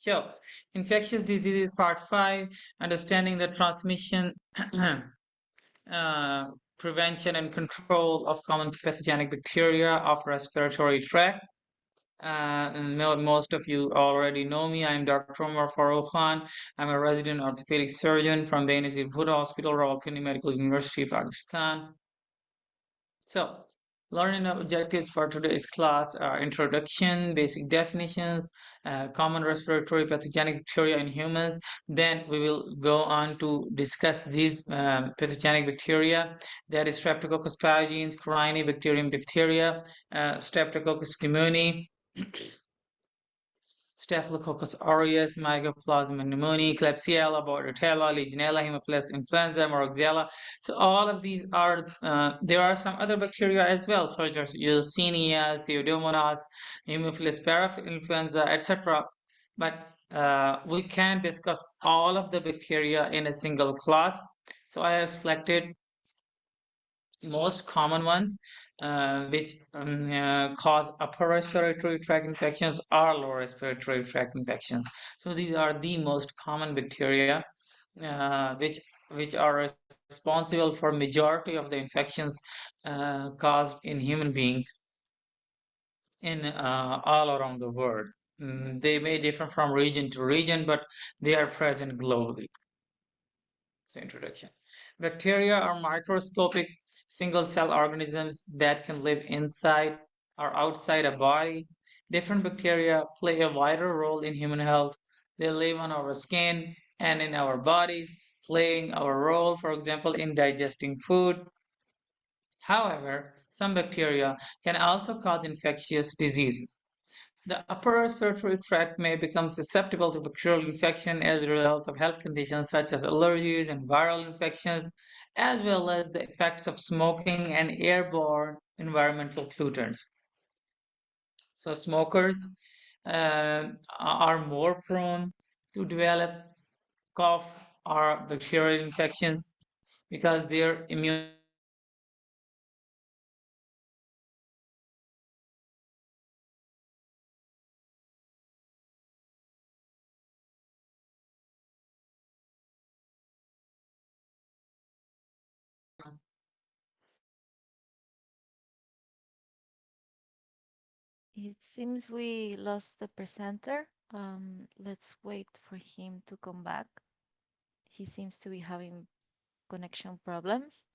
Sure. Infectious diseases, part 5, understanding the transmission, uh, prevention, and control of common pathogenic bacteria of respiratory tract. And most of you already know me. I'm Dr. Omer Farooq. I'm a resident orthopedic surgeon from Benazir Bhutta Hospital, Rawalpindi Medical University, Pakistan. So, learning objectives for today's class are introduction, basic definitions, common respiratory pathogenic bacteria in humans. Then we will go on to discuss these pathogenic bacteria. That is Streptococcus pyogenes, Corynebacterium diphtheria, Streptococcus pneumoniae, Staphylococcus aureus, Mycoplasma pneumoniae, Klebsiella, Bordetella, Legionella, Haemophilus influenza, Moraxella. So all of these are, there are some other bacteria as well, such as Yersinia, Pseudomonas, Haemophilus parainfluenza, etc. But we can discuss all of the bacteria in a single class. So I have selected most common ones, which cause upper respiratory tract infections or lower respiratory tract infections. So these are the most common bacteria, which are responsible for majority of the infections caused in human beings in all around the world. They may differ from region to region, but they are present globally. So, introduction. Bacteria are microscopic single cell organisms that can live inside or outside a body. Different bacteria play a vital role in human health. They live on our skin and in our bodies, playing our role, for example, in digesting food. However, some bacteria can also cause infectious diseases. The upper respiratory tract may become susceptible to bacterial infection as a result of health conditions such as allergies and viral infections, as well as the effects of smoking and airborne environmental pollutants. So, smokers are more prone to develop cough or bacterial infections because their immune system is weakened and It seems we lost the presenter. Let's wait for him to come back. He seems to be having connection problems.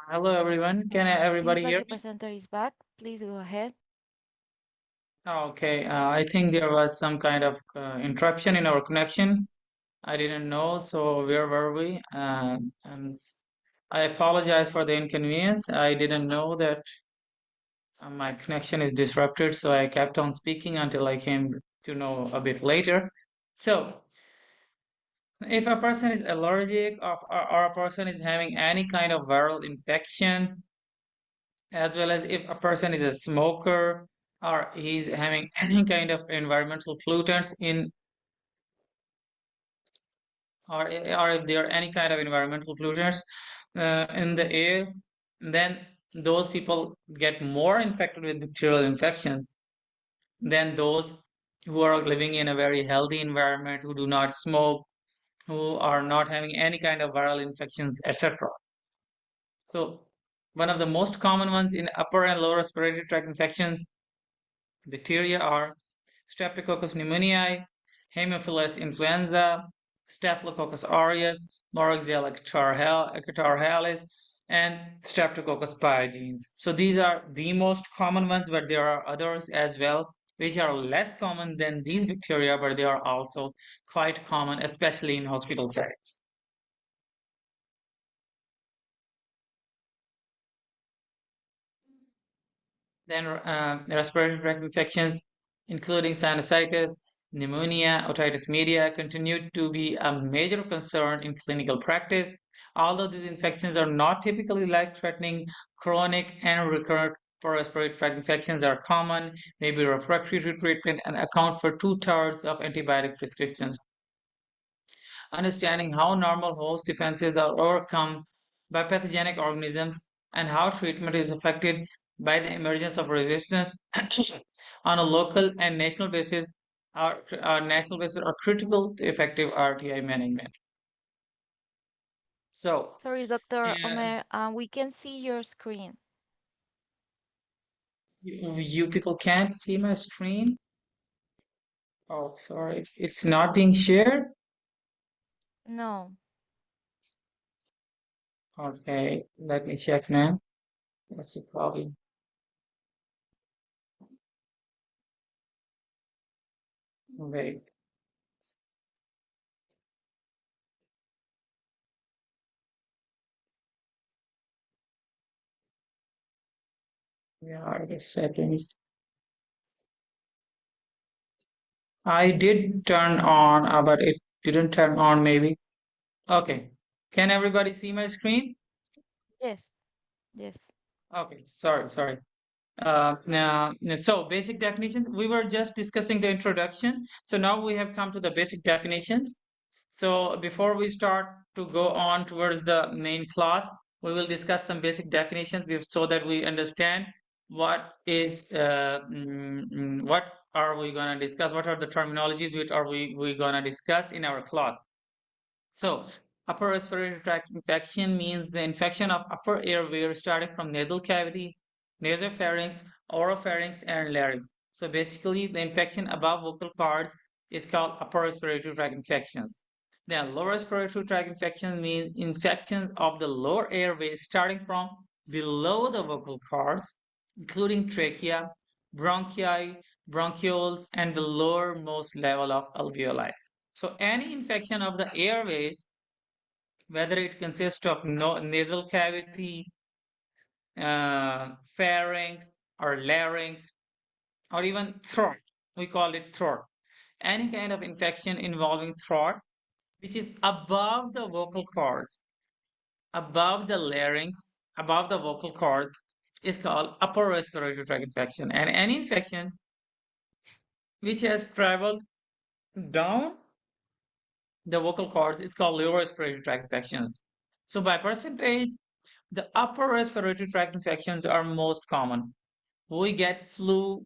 Hello, everyone. Can Seems everybody like hear the me? presenter is back. Please go ahead. Okay. I think there was some kind of interruption in our connection. I didn't know. So where were we? I apologize for the inconvenience. I didn't know that my connection is disrupted, so I kept on speaking until I came to know a bit later. So, if a person is allergic or a person is having any kind of viral infection, as well as if a person is a smoker or he's having any kind of environmental pollutants in or if there are any kind of environmental pollutants in the air, then those people get more infected with bacterial infections than those who are living in a very healthy environment, who do not smoke, who are not having any kind of viral infections, etc. So one of the most common ones in upper and lower respiratory tract infection bacteria are Streptococcus pneumoniae, Haemophilus influenza, Staphylococcus aureus, Moraxella catarrhalis, and Streptococcus pyogenes. So these are the most common ones, but there are others as well, which are less common than these bacteria, but they are also quite common, especially in hospital settings. Then respiratory tract infections, including sinusitis, pneumonia, otitis media, continue to be a major concern in clinical practice. Although these infections are not typically life-threatening, chronic and recurrent respiratory tract infections are common, may be refractory to treatment, and account for two-thirds of antibiotic prescriptions. Understanding how normal host defenses are overcome by pathogenic organisms and how treatment is affected by the emergence of resistance on a local and national basis are critical to effective RTI management. So, Sorry, Dr. uh, Omer. We can see your screen. you people can't see my screen. Oh, sorry, it's not being shared. No. Okay, let me check now. What's the problem? Wait, where are the settings? I did turn on, but it didn't turn on maybe. Okay. Can everybody see my screen? Yes. Yes. Okay. Sorry. So basic definitions, we were just discussing the introduction. So now we have come to the basic definitions. So before we start to go on towards the main class, we will discuss some basic definitions so that we understand what are we going to discuss, what are the terminologies which are we going to discuss in our class. So, upper respiratory tract infection means the infection of upper airway starting from nasal cavity, nasopharynx, oropharynx, and larynx. So, basically, the infection above vocal cords is called upper respiratory tract infections. Then, lower respiratory tract infections mean infections of the lower airway starting from below the vocal cords, including trachea, bronchi, bronchioles, and the lowermost level of alveoli. So any infection of the airways, whether it consists of nasal cavity, pharynx, or larynx, or even throat, we call it throat. Any kind of infection involving throat, which is above the vocal cords, above the larynx, above the vocal cord, is called upper respiratory tract infection. And any infection which has traveled down the vocal cords is called lower respiratory tract infections. So by percentage, the upper respiratory tract infections are most common. We get flu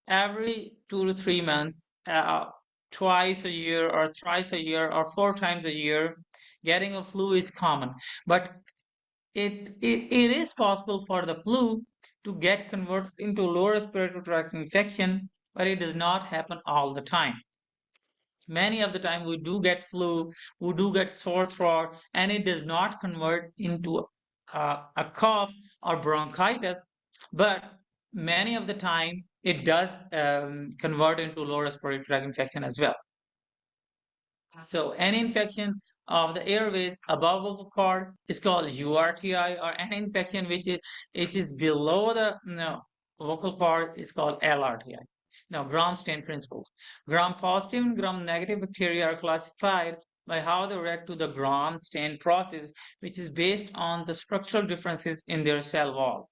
every 2 to 3 months, twice a year, or thrice a year, or 4 times a year. Getting a flu is common, but it is possible for the flu to get converted into lower respiratory tract infection, but it does not happen all the time. Many of the time we do get flu, we do get sore throat, and it does not convert into a cough or bronchitis, but many of the time it does convert into lower respiratory tract infection as well. So any infection of the airways above vocal cord is called URTI, or any infection which is below the vocal cord is called LRTI. Now, gram stain principles. Gram positive and gram negative bacteria are classified by how they react to the gram stain process, which is based on the structural differences in their cell wall.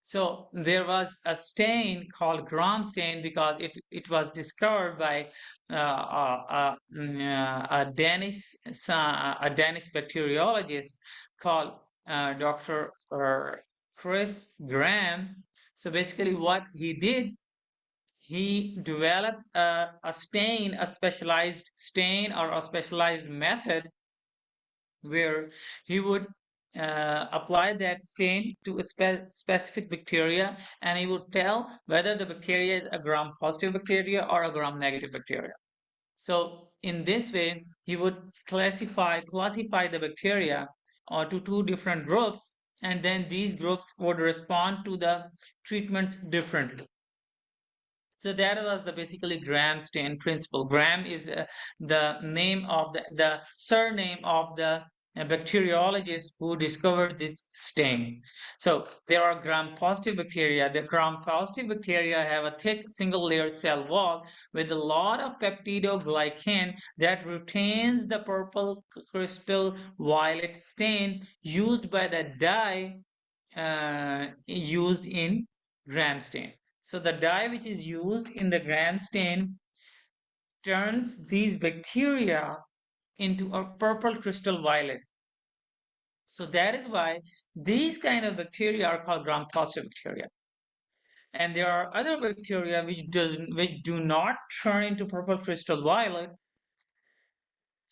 So there was a stain called Gram stain because it was discovered by a Danish bacteriologist called Dr. Chris Graham. So basically, what he did, he developed a stain, a specialized stain or a specialized method where he would apply that stain to a specific bacteria, and he would tell whether the bacteria is a gram positive bacteria or a gram negative bacteria. So in this way, he would classify the bacteria to two different groups, and then these groups would respond to the treatments differently. So that was the basically Gram stain principle. Gram is the name of the surname of the bacteriologist who discovered this stain. So there are gram positive bacteria. The gram positive bacteria have a thick single layered cell wall with a lot of peptidoglycan that retains the purple crystal violet stain used by the dye used in gram stain. So the dye which is used in the gram stain turns these bacteria into a purple crystal violet. So that is why these kind of bacteria are called gram positive bacteria. And there are other bacteria which do not turn into purple crystal violet.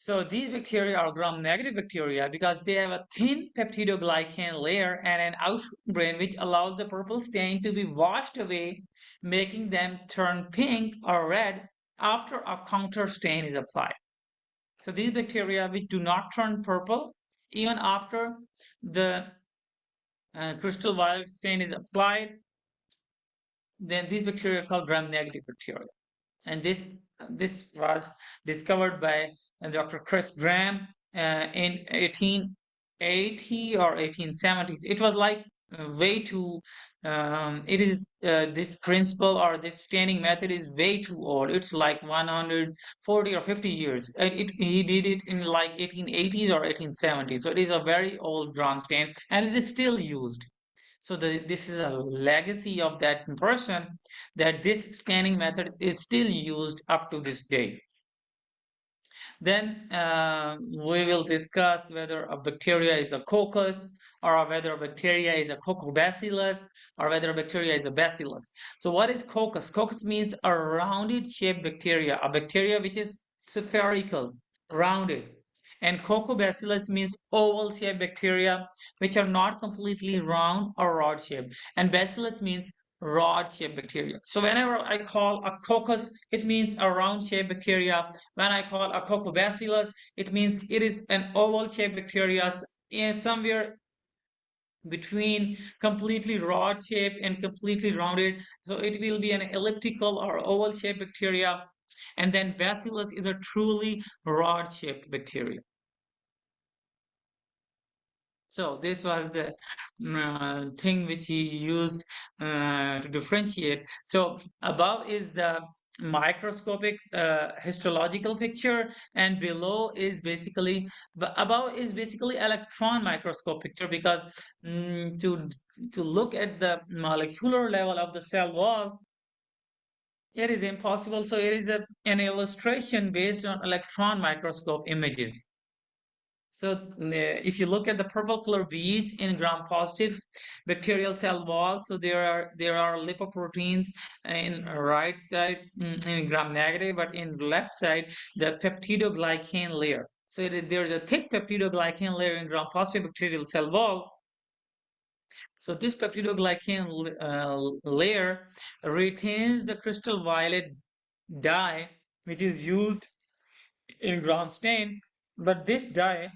So these bacteria are gram-negative bacteria because they have a thin peptidoglycan layer and an outbrain which allows the purple stain to be washed away, making them turn pink or red after a counter stain is applied. So these bacteria which do not turn purple even after the crystal violet stain is applied, then these bacteria are called gram-negative bacteria. And this was discovered by Dr. Chris Graham in 1880 or 1870s. It was like way too. It is this principle or this staining method is way too old. It's like 140 or 50 years. He did it in like 1880s or 1870s. So it is a very old bronze stain, and it is still used. So this is a legacy of that person, that this scanning method is still used up to this day. Then we will discuss whether a bacteria is a coccus, or whether a bacteria is a coccobacillus, or whether a bacteria is a bacillus. So what is coccus? Coccus means a rounded shaped bacteria, a bacteria which is spherical, rounded. And coccobacillus means oval shaped bacteria which are not completely round or rod shaped. And bacillus means rod shaped bacteria. So whenever I call a coccus, it means a round shaped bacteria. When I call a coccobacillus, it means it is an oval shaped bacteria somewhere between completely rod shaped and completely rounded. So it will be an elliptical or oval shaped bacteria. And then bacillus is a truly rod shaped bacteria. So this was the thing which he used to differentiate. So above is the microscopic histological picture, and below is basically above is basically electron microscope picture, because to look at the molecular level of the cell wall, it is impossible. So it is an illustration based on electron microscope images. So if you look at the purple color beads in gram-positive bacterial cell wall, so there are lipoproteins in right side in gram-negative, but in left side the peptidoglycan layer. So there's a thick peptidoglycan layer in gram-positive bacterial cell wall. So this peptidoglycan layer retains the crystal violet dye, which is used in gram stain, but this dye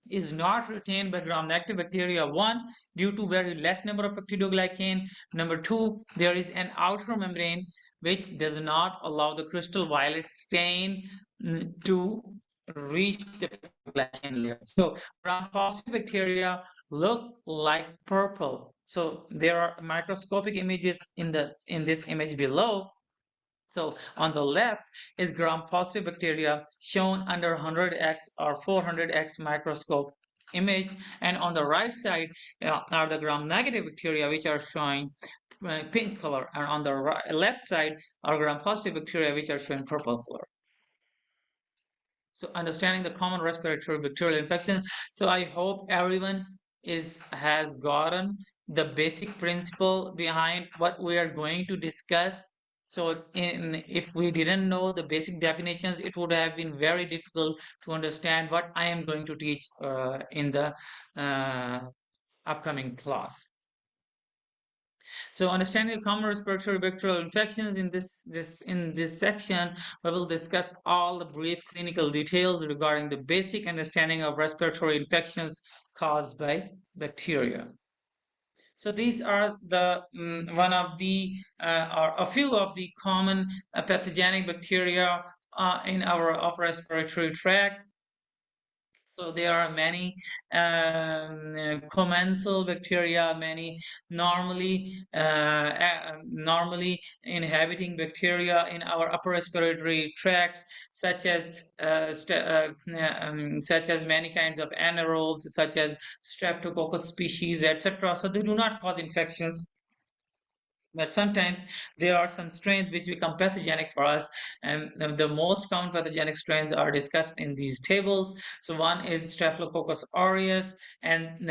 is not retained by gram-negative bacteria. One, due to very less number of peptidoglycan. Number two, there is an outer membrane which does not allow the crystal violet stain to reach the peptidoglycan layer. So gram-positive bacteria look like purple. So there are microscopic images in this image below. So on the left is gram-positive bacteria shown under 100x or 400x microscope image, and on the right side are the gram-negative bacteria which are showing pink color, and on the left side are gram-positive bacteria which are showing purple color. So understanding the common respiratory bacterial infection. So I hope everyone is has gotten the basic principle behind what we are going to discuss. So if we didn't know the basic definitions, it would have been very difficult to understand what I am going to teach in the uh, upcoming class. So understanding the common respiratory bacterial infections, in this section, we will discuss all the brief clinical details regarding the basic understanding of respiratory infections caused by bacteria. So these are the one of the or a few of the common pathogenic bacteria in our upper respiratory tract. So there are many commensal bacteria, many normally inhabiting bacteria in our upper respiratory tracts, such as such as many kinds of anaerobes, such as Streptococcus species, etc. So they do not cause infections, but sometimes there are some strains which become pathogenic for us, and the most common pathogenic strains are discussed in these tables. So one is Staphylococcus aureus, and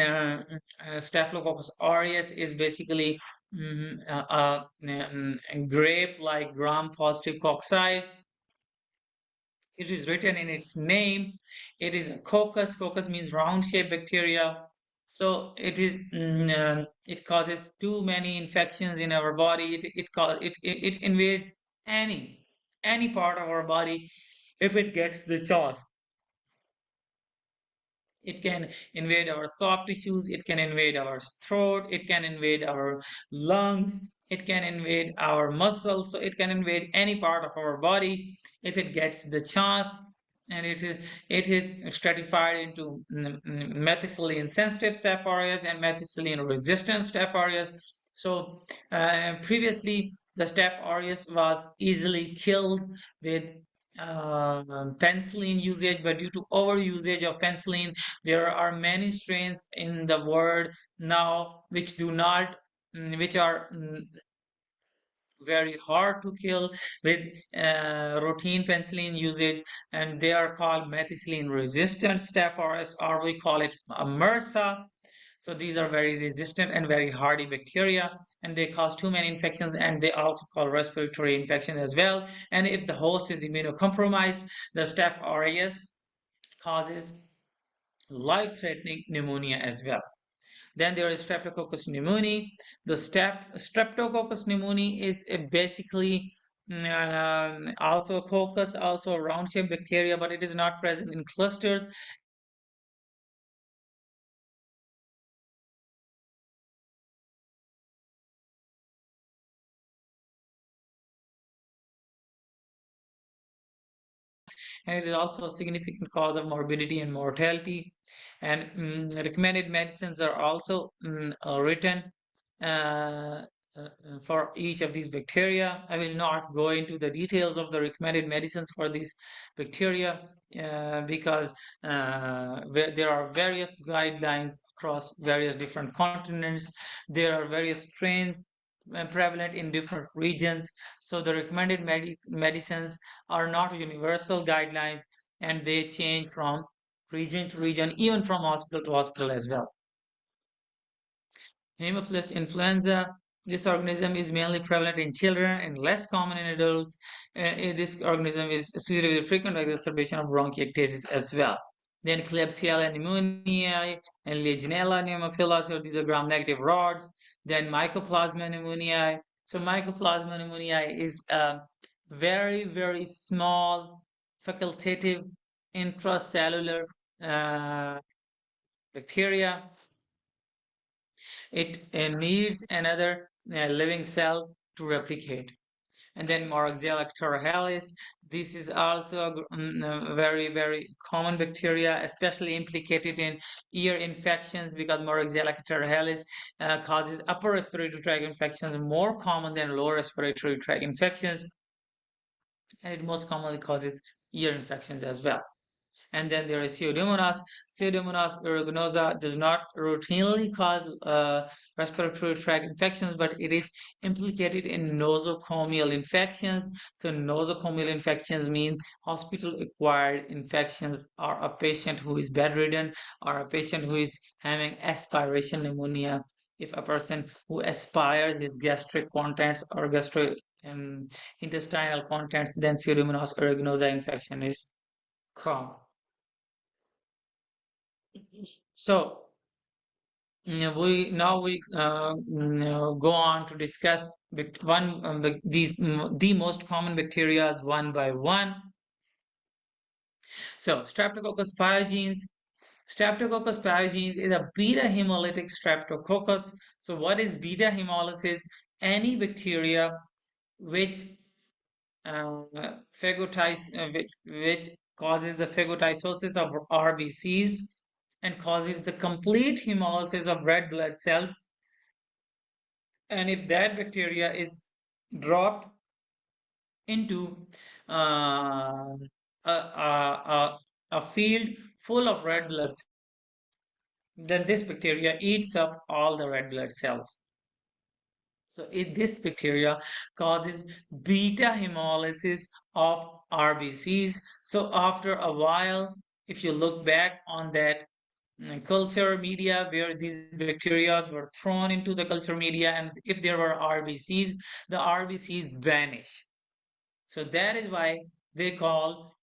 Staphylococcus aureus is basically grape-like gram-positive cocci. It is written in its name. It is a coccus. Coccus means round-shaped bacteria. So it causes too many infections in our body. It invades any part of our body if it gets the chance. It can invade our soft tissues, it can invade our throat, it can invade our lungs, it can invade our muscles, so it can invade any part of our body if it gets the chance. And it is stratified into methicillin sensitive staph aureus and methicillin resistant staph aureus. So previously the staph aureus was easily killed with penicillin usage, but due to overusage of penicillin, there are many strains in the world now which do not, which are very hard to kill with routine penicillin usage, and they are called methicillin resistant staph aureus, or we call it a MRSA. So these are very resistant and very hardy bacteria, and they cause too many infections, and they also cause respiratory infections as well. And if the host is immunocompromised, the staph aureus causes life-threatening pneumonia as well. Then there is Streptococcus pneumoniae. The Streptococcus pneumoniae is basically also a coccus, also a round-shaped bacteria, but it is not present in clusters. And it is also a significant cause of morbidity and mortality. And recommended medicines are also written uh, for each of these bacteria. I will not go into the details of the recommended medicines for these bacteria because there are various guidelines across various different continents. There are various strains prevalent in different regions. So the recommended medicines are not universal guidelines, and they change from region to region, even from hospital to hospital as well. Haemophilus influenza. This organism is mainly prevalent in children and less common in adults. This organism is associated with frequent exacerbation of bronchiectasis as well. Then Klebsiella pneumoniae and Legionella pneumophila. So these are gram-negative rods. Then Mycoplasma pneumoniae. So Mycoplasma pneumoniae is a very, very small facultative intracellular uh, bacteria, it needs another living cell to replicate. And then Moraxella chlorhalis. This is also a very, very common bacteria, especially implicated in ear infections because Moraxella chlorhalis causes upper respiratory tract infections more common than lower respiratory tract infections, and it most commonly causes ear infections as well. And then there is Pseudomonas. Pseudomonas aeruginosa does not routinely cause respiratory tract infections, but it is implicated in nosocomial infections. So nosocomial infections mean hospital-acquired infections, or a patient who is bedridden, or a patient who is having aspiration pneumonia. If a person who aspires his gastric contents or gastro intestinal contents, then Pseudomonas aeruginosa infection is common. So we go on to discuss the most common bacteria one by one. So Streptococcus pyogenes. Streptococcus pyogenes is a beta hemolytic streptococcus. So what is beta hemolysis? Any bacteria which which causes the phagocytosis of RBCs and causes the complete hemolysis of red blood cells. And if that bacteria is dropped into uh, a field full of red blood cells, then this bacteria eats up all the red blood cells. So this bacteria causes beta hemolysis of RBCs. So after a while, if you look back on that culture media where these bacteria were thrown into the culture media, and if there were RBCs, the RBCs vanish. So that is why they call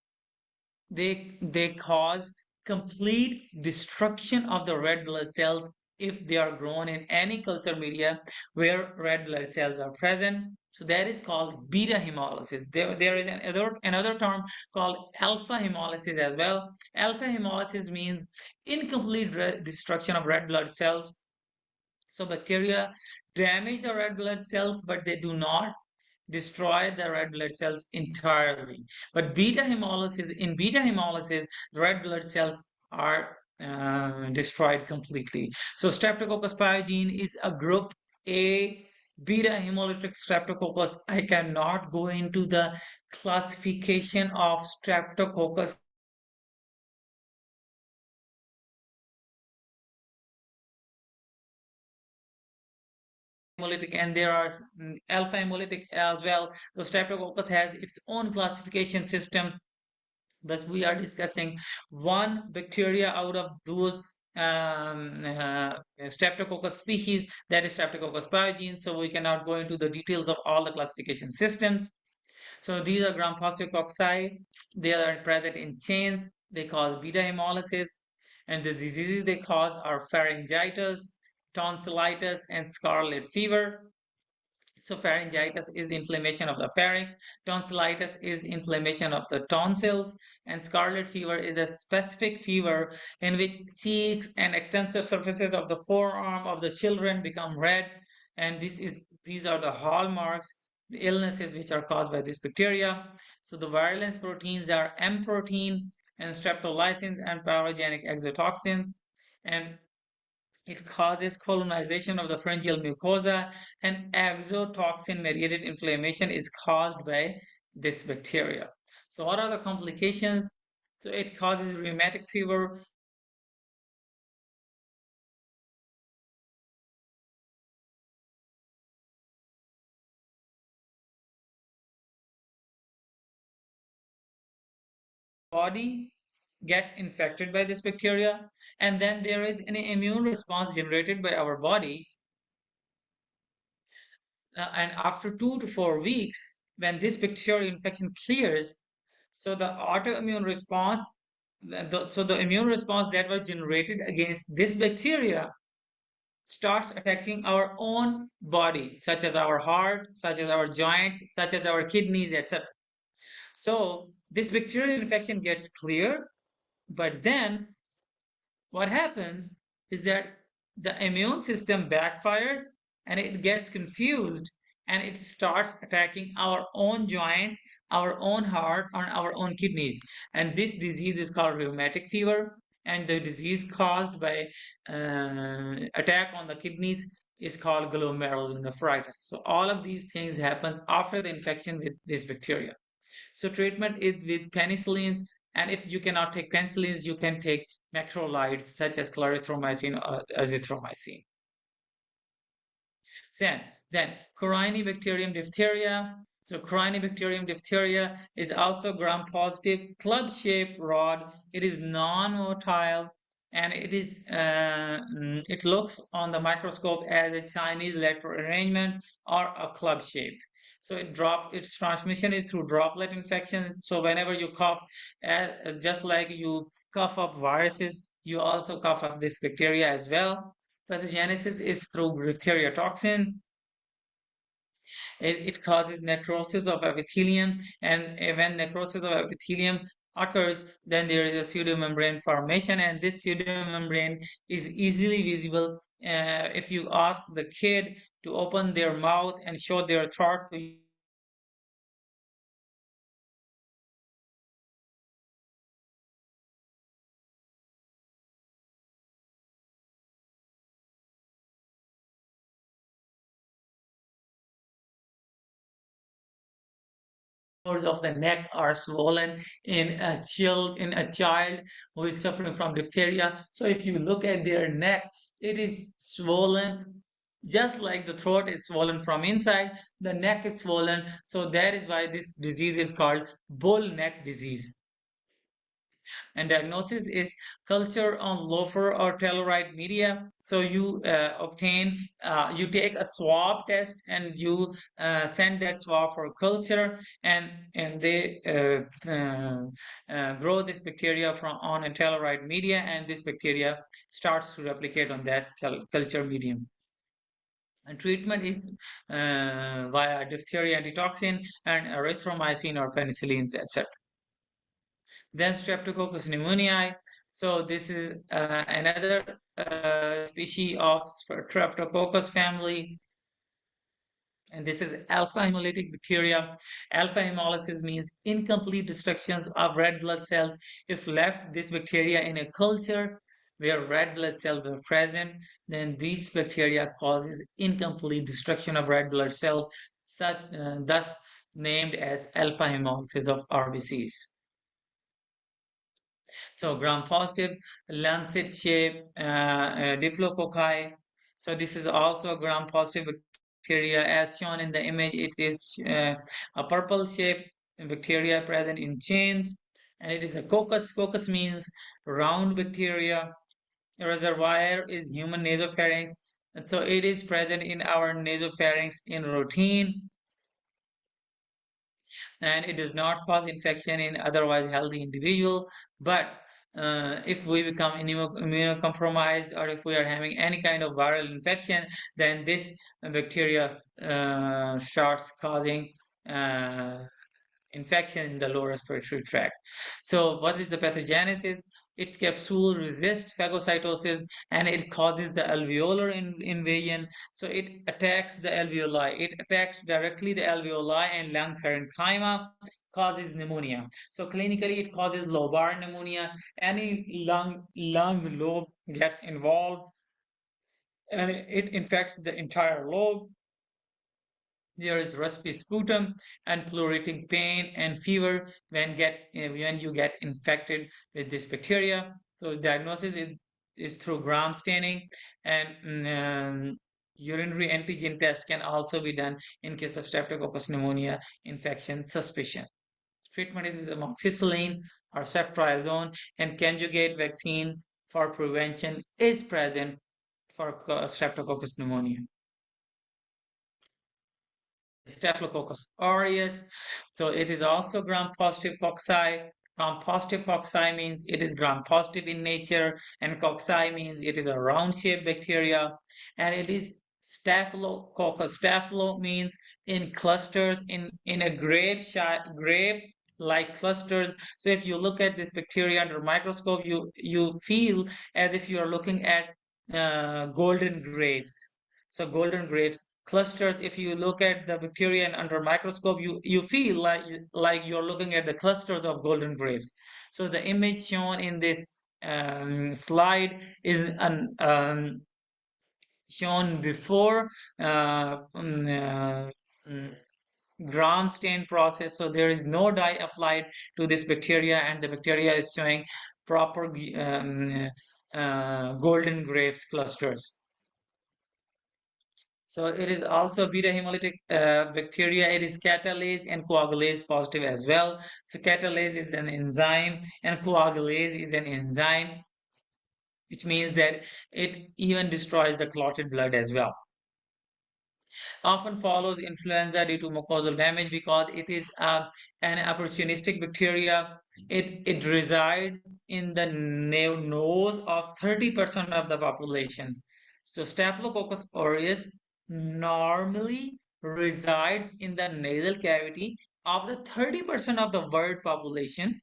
they cause complete destruction of the red blood cells if they are grown in any culture media where red blood cells are present. So that is called beta hemolysis. There is another term called alpha hemolysis as well. Alpha hemolysis means incomplete destruction of red blood cells. So bacteria damage the red blood cells, but they do not destroy the red blood cells entirely. But in beta hemolysis, the red blood cells are destroyed completely. So Streptococcus pyogenes is a group A beta hemolytic streptococcus. I cannot go into the classification of streptococcus hemolytic, and there are alpha hemolytic as well. So streptococcus has its own classification system, but we are discussing one bacteria out of those streptococcus species, that is streptococcus pyogenes. So we cannot go into the details of all the classification systems. So these are gram-positive cocci. They are present in chains. They cause beta hemolysis, and the diseases they cause are pharyngitis, tonsillitis, and scarlet fever. So pharyngitis is inflammation of the pharynx, tonsillitis is inflammation of the tonsils, and scarlet fever is a specific fever in which cheeks and extensive surfaces of the forearm of the children become red. And these are the hallmarks, the illnesses which are caused by this bacteria. So the virulence proteins are M protein and streptolysins and pathogenic exotoxins. And it causes colonization of the pharyngeal mucosa, and exotoxin mediated inflammation is caused by this bacteria. So, what are the complications? So, it causes rheumatic fever, body gets infected by this bacteria, and then there is an immune response generated by our body. And after 2 to 4 weeks, when this bacterial infection clears, so the autoimmune response, so the immune response that was generated against this bacteria starts attacking our own body, such as our heart, such as our joints, such as our kidneys, etc. So this bacterial infection gets clear, but then what happens? is that the immune system backfires and it gets confused and it starts attacking our own joints, our own heart, or our own kidneys. And this disease is called rheumatic fever. And the disease caused by attack on the kidneys is called glomerulonephritis. So all of these things happens after the infection with this bacteria. So treatment is with penicillins, and if you cannot take penicillins, you can take macrolides such as clarithromycin or azithromycin. Then, then Corynebacterium diphtheria. So Corynebacterium diphtheria is also gram-positive, club-shaped rod. It is non-motile, and it looks on the microscope as a Chinese letter arrangement or a club shape. So its transmission is through droplet infections. So whenever you cough, just like you cough up viruses, you also cough up this bacteria as well. Pathogenesis is through diphtheria toxin. It causes necrosis of epithelium, and when necrosis of epithelium occurs, then there is a pseudomembrane formation, and this pseudomembrane is easily visible. If you ask the kid to open their mouth and show their throat to you, they will easily see that pseudomembrane formation and the corners of the neck are swollen in a child who is suffering from diphtheria. So if you look at their neck, it is swollen just like the throat is swollen from inside, the neck is swollen. So that is why this disease is called bull neck disease. And diagnosis is culture on loafer or telluride media. So you take a swab test and you send that swab for culture, and they grow this bacteria from on a telluride media, and this bacteria starts to replicate on that culture medium. And treatment is via diphtheria antitoxin and erythromycin or penicillins, etc. Then Streptococcus pneumoniae. So this is another species of Streptococcus family, and this is alpha hemolytic bacteria. Alpha hemolysis means incomplete destructions of red blood cells. If left this bacteria in a culture where red blood cells are present, then these bacteria causes incomplete destruction of red blood cells, thus named as alpha hemolysis of RBCs. So gram-positive lancet shape diplococci. So this is also a gram-positive bacteria. As shown in the image, it is a purple shape bacteria present in chains, and it is a coccus. Coccus means round bacteria. A reservoir is human nasopharynx. And so it is present in our nasopharynx in routine, and it does not cause infection in otherwise healthy individual. But if we become immunocompromised, or if we are having any kind of viral infection, then this bacteria starts causing uh, infection in the lower respiratory tract. So what is the pathogenesis? Its capsule resists phagocytosis and it causes the alveolar invasion. So it attacks the alveoli. It attacks directly the alveoli and lung parenchyma, causes pneumonia. So clinically, it causes lobar pneumonia. Any lung lobe gets involved and it infects the entire lobe. There is respiratory sputum and pleuritic pain and fever when you get infected with this bacteria. So diagnosis is through gram staining, and urinary antigen test can also be done in case of streptococcus pneumonia infection suspicion. Treatment is with amoxicillin or ceftriaxone, and conjugate vaccine for prevention is present for streptococcus pneumonia. Staphylococcus aureus. So it is also gram-positive cocci. Gram-positive cocci means it is gram-positive in nature, and cocci means it is a round-shaped bacteria, and it is Staphylococcus. Staphylo means in clusters, in a grape like clusters. So if you look at this bacteria under microscope, you feel as if you are looking at golden grapes. So golden grapes clusters. If you look at the bacteria and under microscope, you feel like you're looking at the clusters of golden grapes. So the image shown in this slide is shown before mm, gram stain process. So there is no dye applied to this bacteria, and the bacteria is showing proper golden grapes clusters. So it is also beta hemolytic bacteria. It is catalase and coagulase positive as well. So catalase is an enzyme and coagulase is an enzyme, which means that it even destroys the clotted blood as well. Often follows influenza due to mucosal damage because it is an opportunistic bacteria. It resides in the nose of 30% of the population. So Staphylococcus aureus normally resides in the nasal cavity of the 30% of the world population,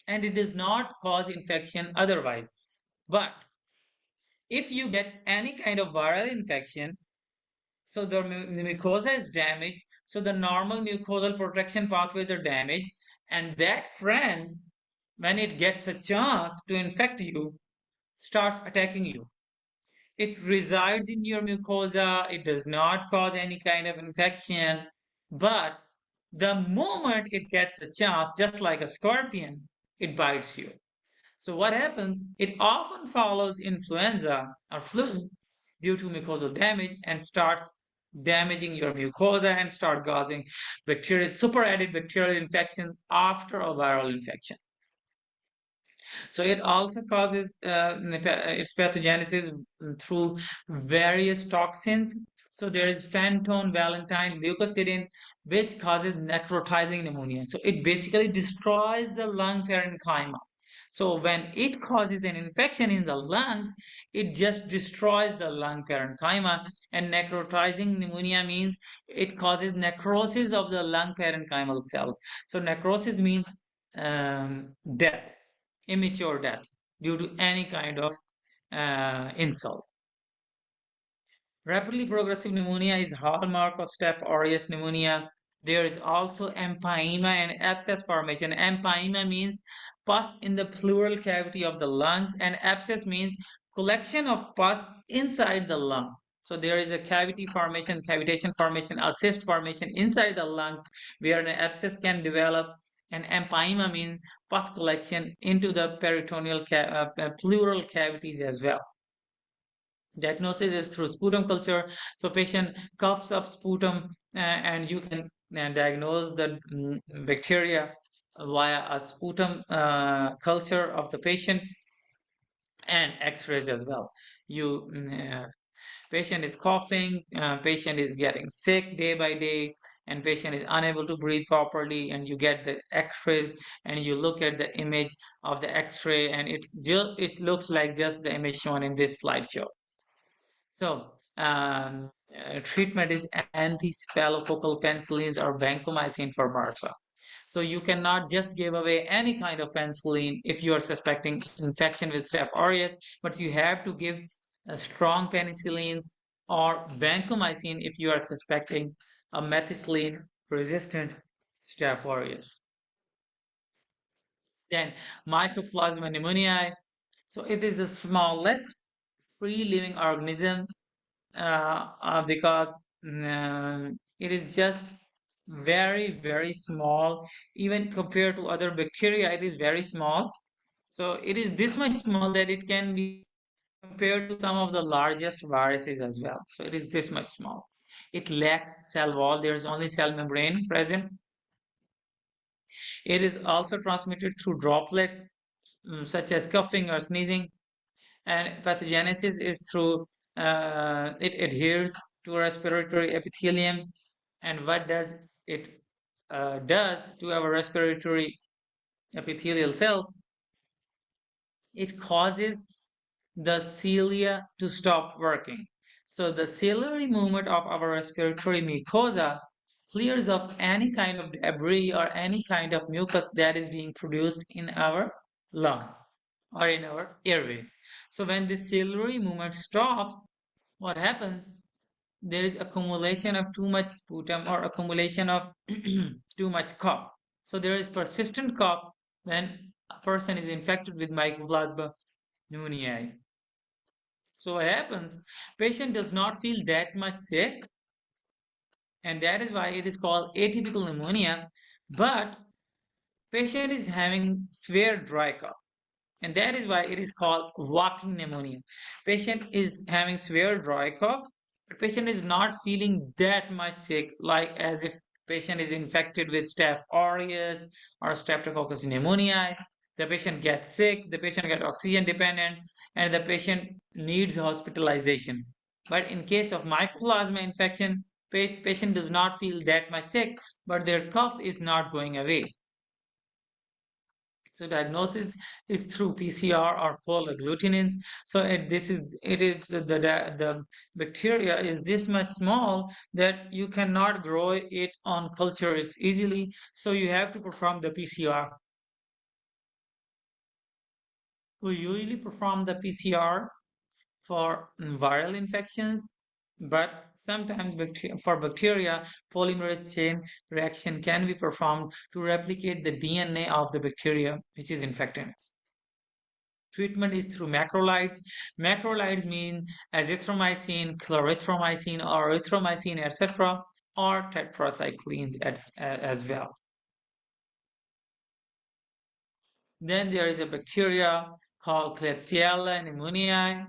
and it does not cause infection otherwise. But if you get any kind of viral infection, so the mucosa is damaged, so the normal mucosal protection pathways are damaged, and that friend, when it gets a chance to infect you, starts attacking you. It resides in your mucosa, it does not cause any kind of infection, but the moment it gets a chance, just like a scorpion, it bites you. So what happens? It often follows influenza or flu due to mucosal damage and starts damaging your mucosa and start causing bacterial superadded bacterial infections after a viral infection. So it also causes its pathogenesis through various toxins. So there is phantom, valentine, leukocidin, which causes necrotizing pneumonia. So it basically destroys the lung parenchyma. So when it causes an infection in the lungs, it just destroys the lung parenchyma. And necrotizing pneumonia means it causes necrosis of the lung parenchymal cells. So necrosis means death, immature death due to any kind of insult. Rapidly progressive pneumonia is hallmark of Staph aureus pneumonia. There is also empyema and abscess formation. Empyema means pus in the pleural cavity of the lungs, and abscess means collection of pus inside the lung. So there is a cavity formation, cavitation formation, a cyst formation inside the lungs where an abscess can develop. And empyema means pus collection into the peritoneal pleural cavities as well. Diagnosis is through sputum culture. So patient coughs up sputum and you can diagnose the bacteria via a sputum culture of the patient and x-rays as well. You patient is coughing, patient is getting sick day by day, and patient is unable to breathe properly, and you get the x-rays and you look at the image of the x-ray and it looks like just the image shown in this slideshow. So, treatment is anti-cephalofocal penicillins or vancomycin for MRSA. So you cannot just give away any kind of penicillin if you are suspecting infection with Staph aureus, but you have to give strong penicillins or vancomycin if you are suspecting a methicillin-resistant Staph aureus. Then Mycoplasma pneumoniae. So it is the smallest free living organism because it is just very small. Even compared to other bacteria, it is very small. So it is this much small that it can be compared to some of the largest viruses as well. So it is this much small. It lacks cell wall. There is only cell membrane present. It is also transmitted through droplets such as coughing or sneezing, and pathogenesis is through it adheres to respiratory epithelium. And what does it does to our respiratory epithelial cells? It causes the cilia to stop working. So the ciliary movement of our respiratory mucosa clears up any kind of debris or any kind of mucus that is being produced in our lungs. or in our airways. So when this ciliary movement stops, what happens? There is accumulation of too much sputum or accumulation of too much cough. So there is persistent cough when a person is infected with Mycoplasma pneumoniae. So what happens? Patient does not feel that much sick, and that is why it is called atypical pneumonia. But patient is having severe dry cough, and that is why it is called walking pneumonia. Patient is having severe dry cough, but patient is not feeling that much sick, like as if patient is infected with staph aureus or streptococcus pneumoniae. The patient gets sick, the patient gets oxygen dependent, and the patient needs hospitalization. But in case of mycoplasma infection, patient does not feel that much sick, but their cough is not going away. So diagnosis is through PCR or cold agglutinins. So it is the bacteria is this much small that you cannot grow it on cultures easily. So you have to perform the PCR. We usually perform the PCR for viral infections, but sometimes for bacteria, polymerase chain reaction can be performed to replicate the DNA of the bacteria which is infected. Treatment is through macrolides. Macrolides mean azithromycin, clarithromycin, or erythromycin, etc., or tetracyclines as well. Then there is a bacteria called Klebsiella pneumoniae.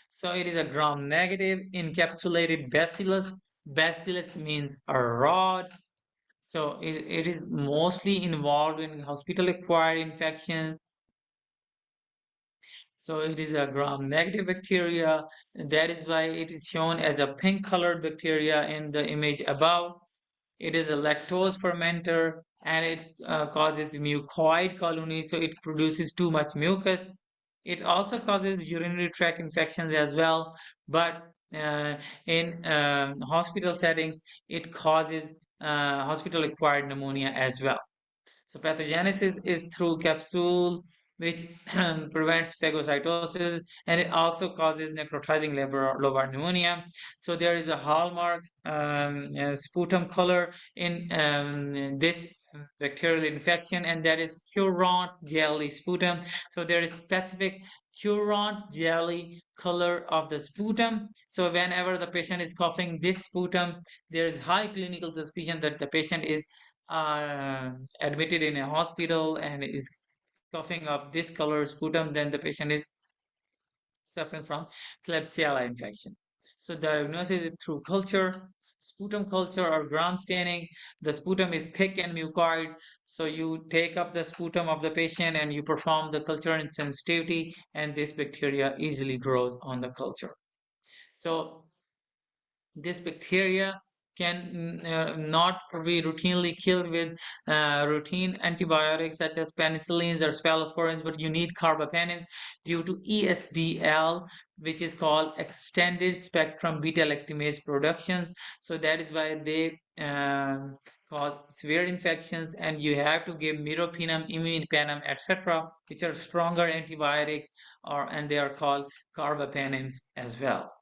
So it is a gram-negative encapsulated bacillus. Bacillus means a rod. So it is mostly involved in hospital-acquired infections. So it is a gram-negative bacteria. That is why it is shown as a pink-colored bacteria in the image above. It is a lactose fermenter and it causes mucoid colonies, so it produces too much mucus. It also causes urinary tract infections as well, but uh, in hospital settings, it causes hospital-acquired pneumonia as well. So pathogenesis is through capsule, which prevents phagocytosis, and it also causes necrotizing lobar pneumonia. So there is a hallmark sputum color in this bacterial infection, and that is currant jelly sputum. So there is specific currant jelly color of the sputum. So whenever the patient is coughing this sputum, there is high clinical suspicion that the patient is uh, admitted in a hospital and is coughing up this color sputum, then the patient is suffering from Klebsiella infection. So diagnosis is through culture, sputum culture or gram staining. The sputum is thick and mucoid, so you take up the sputum of the patient and you perform the culture in sensitivity, and this bacteria easily grows on the culture. So this bacteria can not be routinely killed with routine antibiotics such as penicillins or cephalosporins, but you need carbapenems due to ESBL, which is called extended spectrum beta lactamase productions. So that is why they cause severe infections, and you have to give meropenem, imipenem, etc., which are stronger antibiotics, or and they are called carbapenems as well.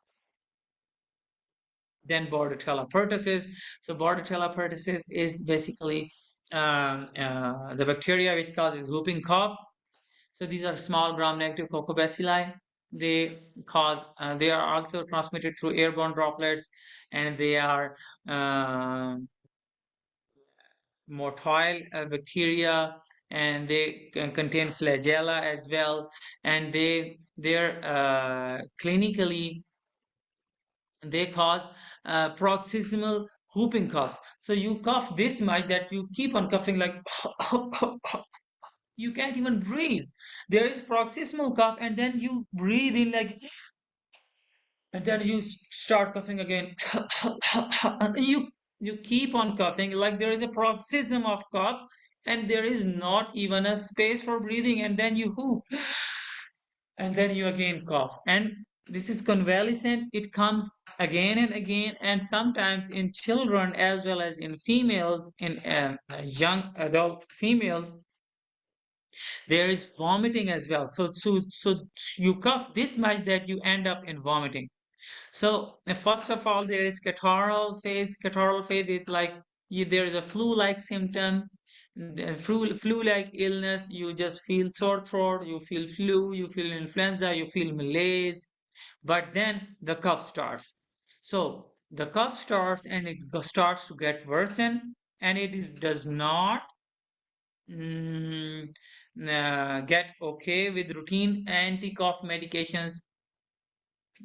Then Bordetella pertussis. So Bordetella pertussis is basically the bacteria which causes whooping cough. So these are small gram-negative coccobacilli. They are also transmitted through airborne droplets, and they are uh, motile bacteria, and they contain flagella as well, and they're clinically they cause paroxysmal whooping coughs. So you cough this much that you keep on coughing like you can't even breathe. There is paroxysmal cough, and then you breathe in like, and then you start coughing again. And you keep on coughing like there is a paroxysm of cough, and there is not even a space for breathing, and then you whoop and then you again cough, and this is convalescent. It comes again and again, and sometimes in children as well as in females, in young adult females, There is vomiting as well. So you cough this much that you end up in vomiting. So first of all, there is catarrhal phase. Catarrhal phase is like there is a flu-like symptom, flu-like illness. You just feel sore throat, you feel flu, you feel influenza, you feel malaise, but then the cough starts. So the cough starts and it starts to get worsen, and does not mm, get okay with routine anti-cough medications.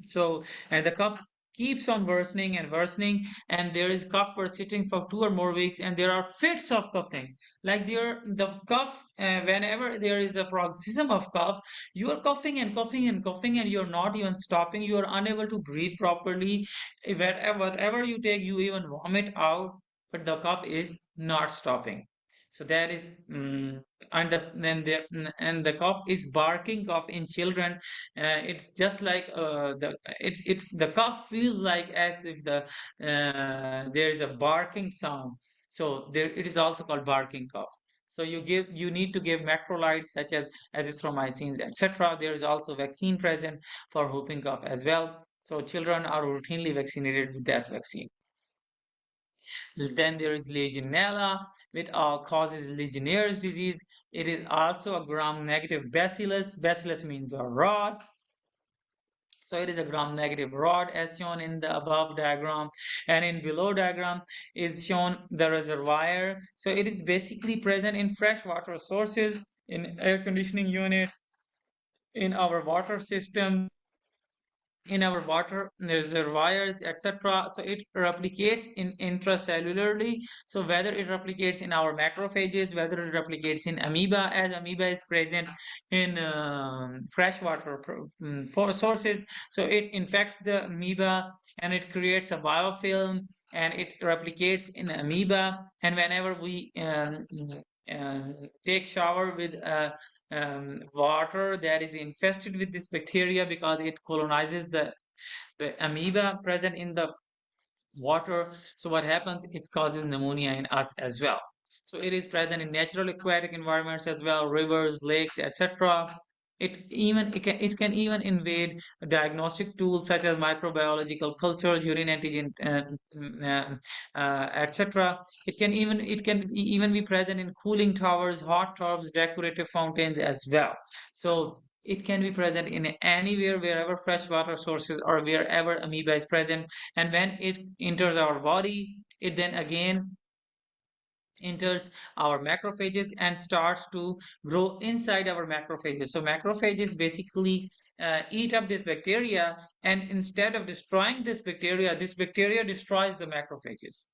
So, and the cough keeps on worsening and worsening, and there is cough persisting for 2 or more weeks, and there are fits of coughing. Like the cough, whenever there is a paroxysm of cough, you are coughing and coughing and coughing, and you're not even stopping. You are unable to breathe properly. Whatever you take, you even vomit out, but the cough is not stopping. So that is, and the cough is barking cough in children. It's just like the cough feels like as if there is a barking sound. So there it is also called barking cough. So you need to give macrolides such as azithromycins, etc. There is also vaccine present for whooping cough as well. So children are routinely vaccinated with that vaccine. Then there is Legionella, which causes Legionnaire's disease. It is also a gram-negative bacillus. Bacillus means a rod. So it is a gram-negative rod as shown in the above diagram, and in below diagram is shown the reservoir. So it is basically present in freshwater sources, in air conditioning units, in our water system, in our water reservoirs, etc. So it replicates in intracellularly. So whether it replicates in our macrophages, whether it replicates in amoeba, as amoeba is present in freshwater for sources. So it infects the amoeba and it creates a biofilm and it replicates in amoeba. And whenever we take shower with water that is infested with this bacteria because it colonizes the amoeba present in the water. So what happens? It causes pneumonia in us as well. So it is present in natural aquatic environments as well, rivers, lakes, etc. It can even invade diagnostic tools such as microbiological culture, urine antigen, etc. It can even be present in cooling towers, hot tubs, decorative fountains as well. So it can be present in anywhere, wherever freshwater sources or wherever amoeba is present. And when it enters our body, it then again enters our macrophages and starts to grow inside our macrophages. So macrophages basically eat up this bacteria, and instead of destroying this bacteria destroys the macrophages.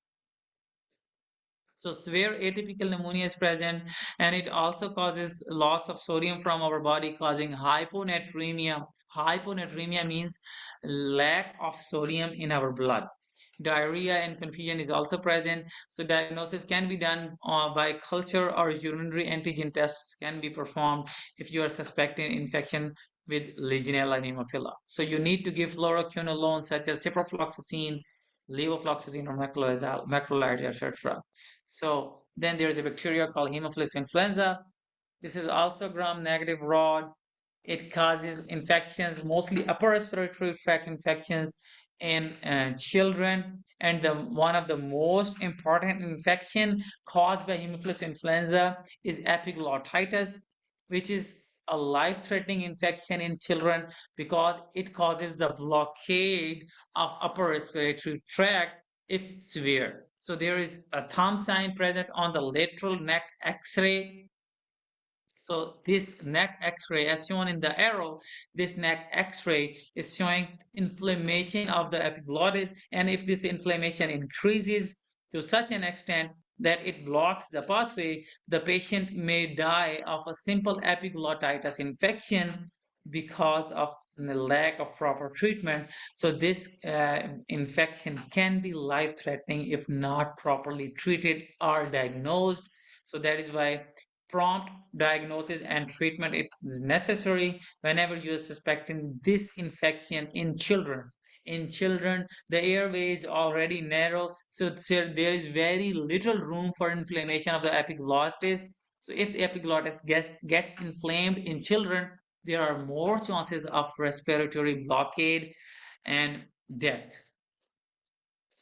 So severe atypical pneumonia is present, and it also causes loss of sodium from our body, causing hyponatremia. Hyponatremia means lack of sodium in our blood. Diarrhea and confusion is also present. So diagnosis can be done by culture or urinary antigen tests can be performed if you are suspecting infection with Legionella pneumophila. So you need to give fluoroquinolones such as ciprofloxacin, levofloxacin, or macrolides, etc. So then there is a bacteria called Haemophilus influenza. This is also gram-negative rod. It causes infections, mostly upper respiratory tract infections in children. And one of the most important infection caused by Haemophilus influenza is epiglottitis, which is a life-threatening infection in children because it causes the blockade of upper respiratory tract if severe. So there is a thumb sign present on the lateral neck X-ray. So this neck X-ray, as shown in the arrow, this neck X-ray is showing inflammation of the epiglottis, and if this inflammation increases to such an extent that it blocks the pathway, the patient may die of a simple epiglottitis infection because of the lack of proper treatment. So this infection can be life-threatening if not properly treated or diagnosed. So that is why prompt diagnosis and treatment is necessary whenever you are suspecting this infection in children. In children, the airway is already narrow, so there is very little room for inflammation of the epiglottis. So if the epiglottis gets inflamed in children, there are more chances of respiratory blockade and death.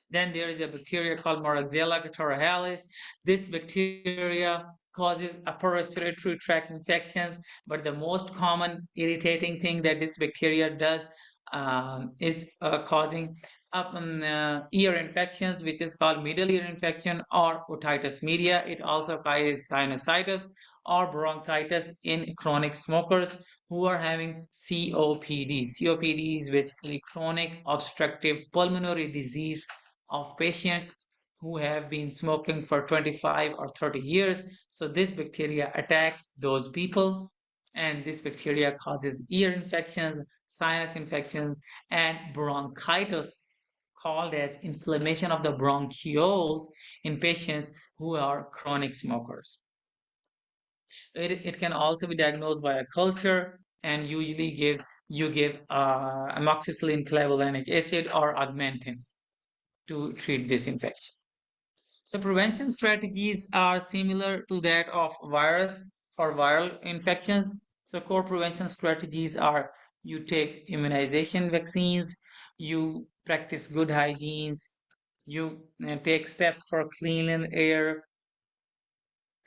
Then there is a bacteria called Moraxella catarrhalis. This bacteria causes upper respiratory tract infections, but the most common irritating thing that this bacteria does is causing ear infections, which is called middle ear infection or otitis media. It also causes sinusitis or bronchitis in chronic smokers who are having COPD. COPD is basically chronic obstructive pulmonary disease of patients who have been smoking for 25 or 30 years. So this bacteria attacks those people, and this bacteria causes ear infections, sinus infections, and bronchitis, called as inflammation of the bronchioles in patients who are chronic smokers. It can also be diagnosed by a culture, and usually give amoxicillin clavulanic acid or augmentin to treat this infection. So prevention strategies are similar to that of virus for viral infections. So core prevention strategies are: you take immunization vaccines, you practice good hygienes, you take steps for clean air,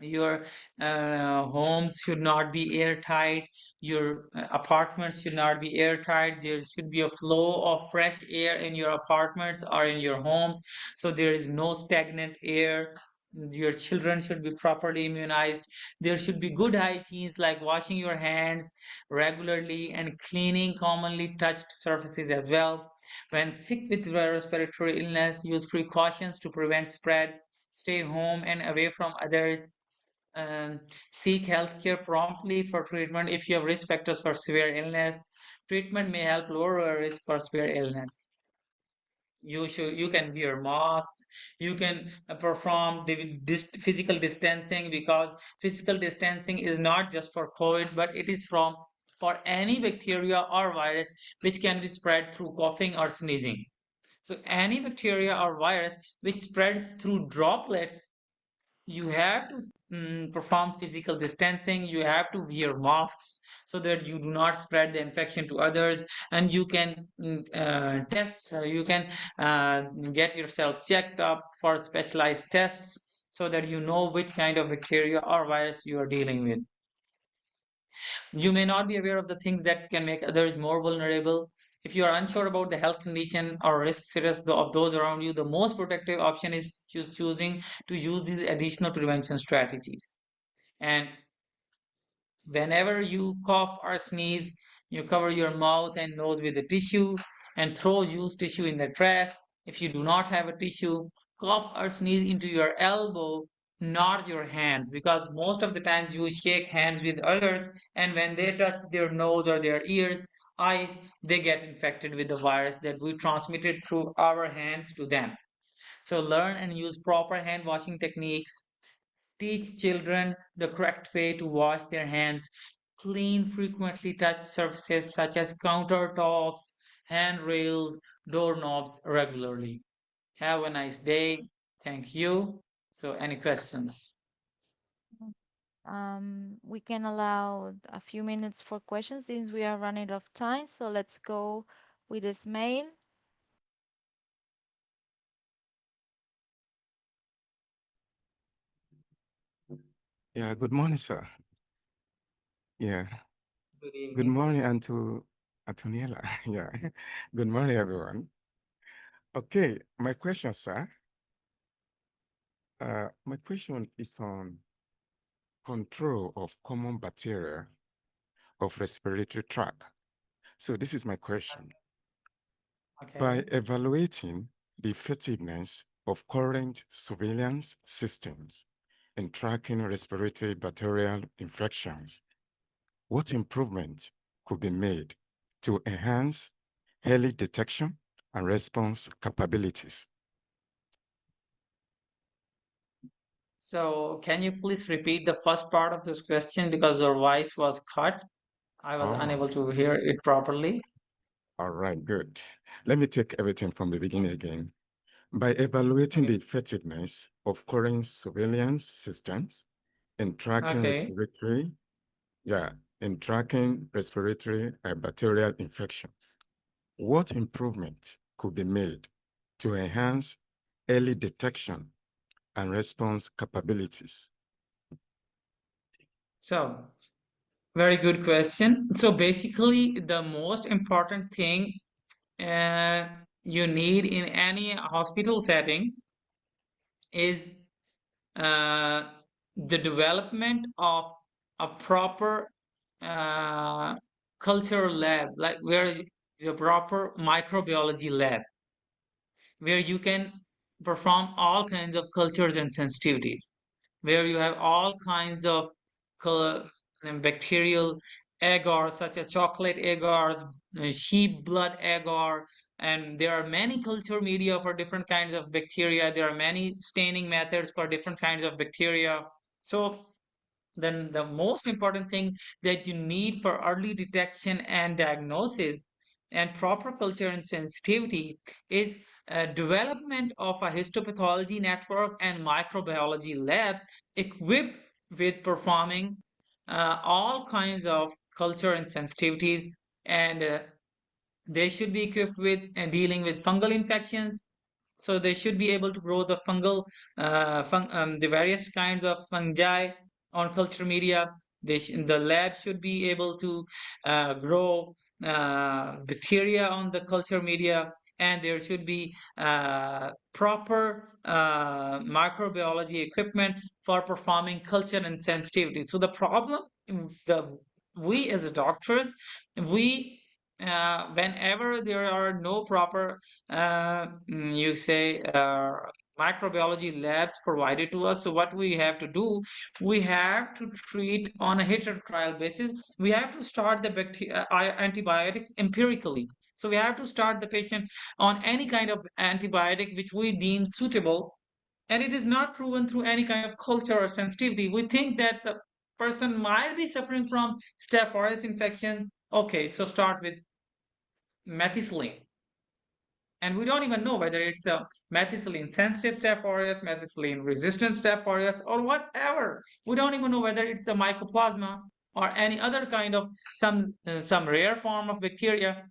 your homes should not be airtight, your apartments should not be airtight, there should be a flow of fresh air in your apartments or in your homes, so there is no stagnant air. Your children should be properly immunized. There should be good hygienes like washing your hands regularly and cleaning commonly touched surfaces as well. When sick with respiratory illness, use precautions to prevent spread. Stay home and away from others, and seek healthcare promptly for treatment if you have risk factors for severe illness. Treatment may help lower your risk for severe illness. You can wear masks. You can perform physical distancing, because physical distancing is not just for COVID, but it is from for any bacteria or virus which can be spread through coughing or sneezing. So any bacteria or virus which spreads through droplets, you have to perform physical distancing. You have to wear masks so that you do not spread the infection to others. And you can you can get yourself checked up for specialized tests so that you know which kind of bacteria or virus you are dealing with. You may not be aware of the things that can make others more vulnerable. If you are unsure about the health condition or risk status of those around you, the most protective option is choosing to use these additional prevention strategies. And whenever you cough or sneeze, you cover your mouth and nose with a tissue and throw used tissue in the trash. If you do not have a tissue, cough or sneeze into your elbow, not your hands, because most of the times you shake hands with others, and when they touch their nose or their ears, eyes, they get infected with the virus that we transmitted through our hands to them. So learn and use proper hand washing techniques. Teach children the correct way to wash their hands. Clean frequently touched surfaces such as countertops, handrails, doorknobs regularly. Have a nice day. Thank you. So, any questions? We can allow a few minutes for questions since we are running out of time. So let's go with Ismail. Yeah, good morning, sir. Yeah, Good good evening. morning, and to Antoniela. Yeah, good morning, everyone. Okay, my question, sir. My question is on control of common bacteria of respiratory tract. So this is my question. By Okay. evaluating the effectiveness of current surveillance systems in tracking respiratory bacterial infections, what improvements could be made to enhance early detection and response capabilities? So, can you please repeat the first part of this question because your voice was cut? I was Oh, unable to hear it properly. all right, good. Let me take everything from the beginning again. By evaluating Okay. the effectiveness of current surveillance systems in tracking Okay. respiratory, yeah, in tracking respiratory bacterial infections. What improvement could be made to enhance early detection and response capabilities? So, very good question. So basically, the most important thing uh, you need in any hospital setting is uh, the development of a proper uh, culture lab, like where the proper microbiology lab, where you can perform all kinds of cultures and sensitivities, where you have all kinds of bacterial agar, such as chocolate agars, sheep blood agar, and there are many culture media for different kinds of bacteria. There are many staining methods for different kinds of bacteria. So then the most important thing that you need for early detection and diagnosis and proper culture and sensitivity is development of a histopathology network and microbiology labs equipped with performing all kinds of culture and sensitivities, and they should be equipped with dealing with fungal infections. So they should be able to grow the the various kinds of fungi on culture media. The lab should be able to grow bacteria on the culture media, and there should be proper microbiology equipment for performing culture and sensitivity. So the problem, the we as doctors, we whenever there are no proper you say microbiology labs provided to us, so what we have to do, we have to treat on a hit or trial basis. We have to start the antibiotics empirically. So we have to start the patient on any kind of antibiotic which we deem suitable, and it is not proven through any kind of culture or sensitivity. We think that the person might be suffering from staph aureus infection. Okay, so start with methicillin, and we don't even know whether it's a methicillin sensitive staph aureus, methicillin resistant staph aureus, or whatever. We don't even know whether it's a mycoplasma or any other kind of some rare form of bacteria.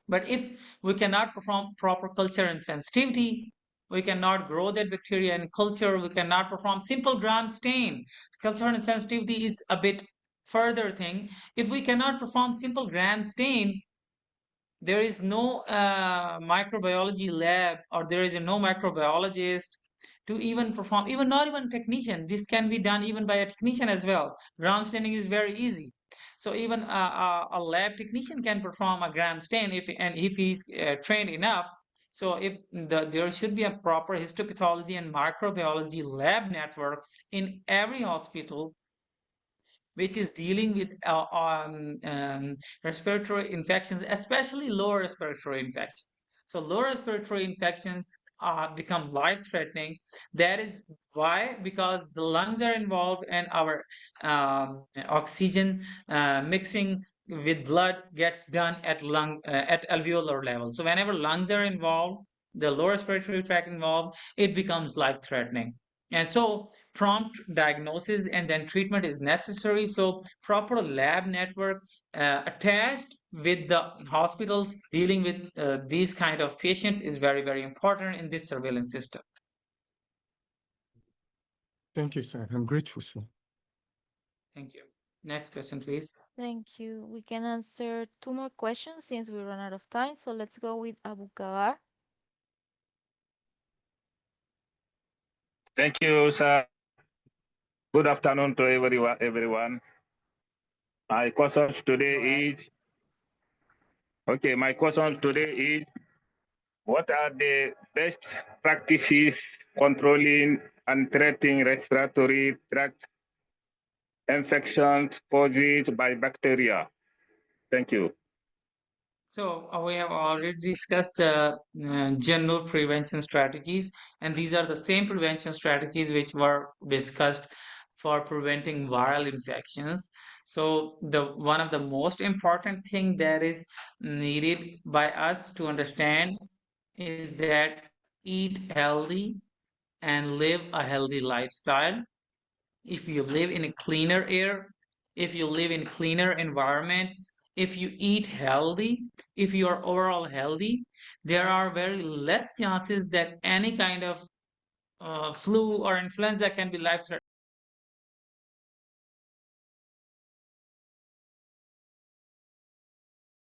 But if we cannot perform proper culture and sensitivity, we cannot grow that bacteria in culture, we cannot perform simple gram stain. Culture and sensitivity is a bit further thing. If we cannot perform simple gram stain, there is no microbiology lab, or there is no microbiologist to even perform, even not even technician. This can be done even by a technician as well. Gram staining is very easy. So even a lab technician can perform a gram stain if he's trained enough. So if there should be a proper histopathology and microbiology lab network in every hospital, which is dealing with respiratory infections, especially lower respiratory infections. So lower respiratory infections become life-threatening. That is why, because the lungs are involved, and our oxygen mixing with blood gets done at alveolar level. So whenever lungs are involved, the lower respiratory tract involved, it becomes life-threatening. And so prompt diagnosis and then treatment is necessary. So proper lab network attached with the hospitals dealing with these kind of patients is very, very important in this surveillance system. Thank you, sir. I'm grateful, sir. Thank you. Next question, please. Thank you. We can answer two more questions since we run out of time. So let's go with Abu Kabar. Thank you, sir. Good afternoon to everyone. My questions today Go ahead. is my question today is what are the best practices controlling and treating respiratory tract infections caused by bacteria? Thank you. So we have already discussed the general prevention strategies, and these are the same prevention strategies which were discussed for preventing viral infections. So the one of the most important thing that is needed by us to understand is that eat healthy and live a healthy lifestyle. if you live in a cleaner air, if you live in cleaner environment, if you eat healthy, if you are overall healthy, there are very less chances that any kind of flu or influenza can be life threatening